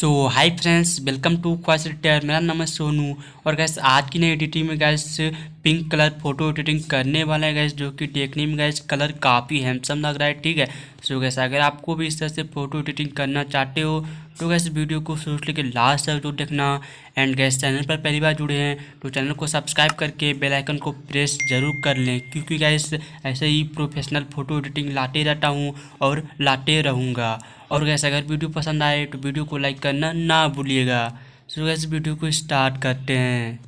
So hi friends, welcome to Khwahish. मेरा नाम है सोनू। और गैस आज की नई एडिटिंग में gas pink colour photo editing करने वाला है गैस, जो कि देखने में गैस कलर काफ़ी हैंडसम लग रहा है। ठीक है। सो गैस अगर आपको भी इस तरह से फोटो एडिटिंग करना चाहते हो तो गैस वीडियो को शुरू से लेकर लास्ट तक जरूर देखना। एंड गैस चैनल पर पहली बार जुड़े हैं तो चैनल को सब्सक्राइब करके बेल आइकन को प्रेस जरूर कर लें, क्योंकि गैस ऐसे ही प्रोफेशनल फ़ोटो एडिटिंग लाते रहता हूँ और लाते रहूँगा। और गैस अगर वीडियो पसंद आए तो वीडियो को लाइक करना ना भूलिएगा। सो गैस वीडियो को स्टार्ट करते हैं।